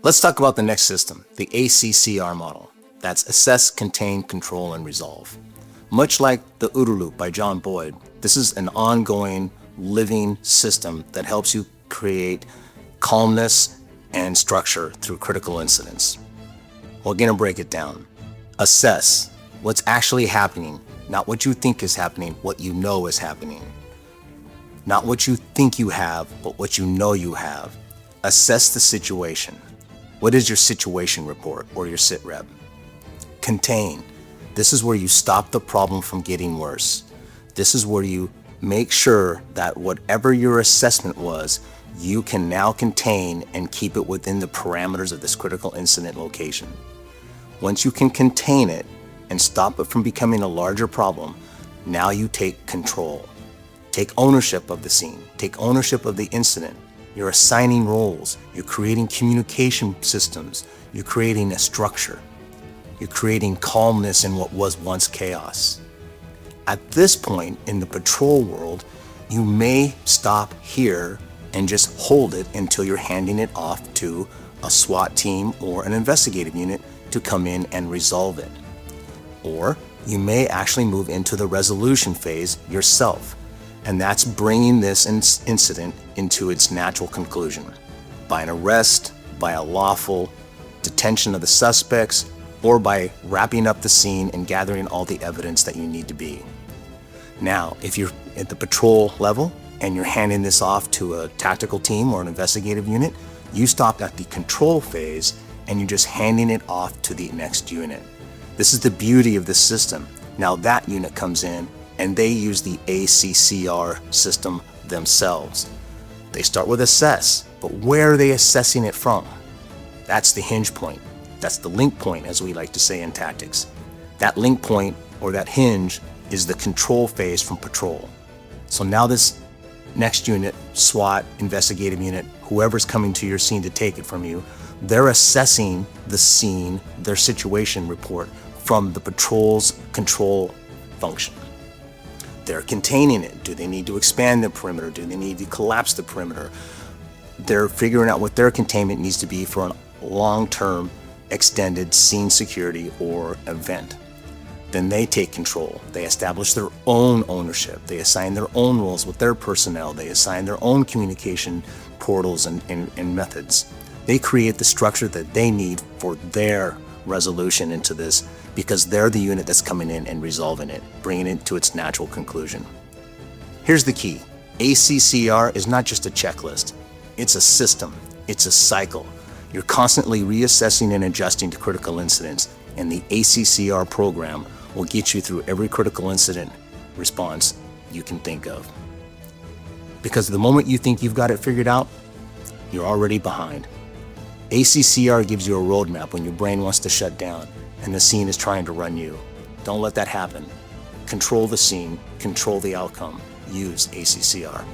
Let's talk about the next system, the ACCR model. That's Assess, Contain, Control, and Resolve. Much like the OODA loop by John Boyd, this is an ongoing, living system that helps you create calmness and structure through critical incidents. We're going to break it down. Assess what's actually happening, not what you think is happening, what you know is happening. Not what you think you have, but what you know you have. Assess the situation. What is your situation report or your sit rep? Contain. This is where you stop the problem from getting worse. This is where you make sure that whatever your assessment was, you can now contain and keep it within the parameters of this critical incident location. Once you can contain it and stop it from becoming a larger problem, now you take control. Take ownership of the scene. Take ownership of the incident. You're assigning roles. You're creating communication systems. You're creating a structure. You're creating calmness in what was once chaos. At this point in the patrol world, you may stop here and just hold it until you're handing it off to a SWAT team or an investigative unit to come in and resolve it. Or you may actually move into the resolution phase yourself, and that's bringing this incident into its natural conclusion by an arrest, by a lawful detention of the suspects, or by wrapping up the scene and gathering all the evidence that you need to be. Now, if you're at the patrol level and you're handing this off to a tactical team or an investigative unit, you stop at the control phase and you're just handing it off to the next unit. This is the beauty of this system. Now that unit comes in and they use the ACCR system themselves. They start with assess, but where are they assessing it from? That's the hinge point. That's the link point, as we like to say in tactics. That link point or that hinge is the control phase from patrol. So now this next unit, SWAT, investigative unit, whoever's coming to your scene to take it from you, they're assessing the scene, their situation report from the patrol's control function. They're containing it. Do they need to expand the perimeter? Do they need to collapse the perimeter? They're figuring out what their containment needs to be for a long-term extended scene security or event. Then they take control. They establish their own ownership. They assign their own roles with their personnel. They assign their own communication portals and methods. They create the structure that they need for their resolution into this because they're the unit that's coming in and resolving it, bringing it to its natural conclusion. Here's the key. ACCR is not just a checklist. It's a system. It's a cycle. You're constantly reassessing and adjusting to critical incidents, and the ACCR program will get you through every critical incident response you can think of. Because the moment you think you've got it figured out, you're already behind. ACCR gives you a roadmap when your brain wants to shut down and the scene is trying to run you. Don't let that happen. Control the scene, control the outcome. Use ACCR.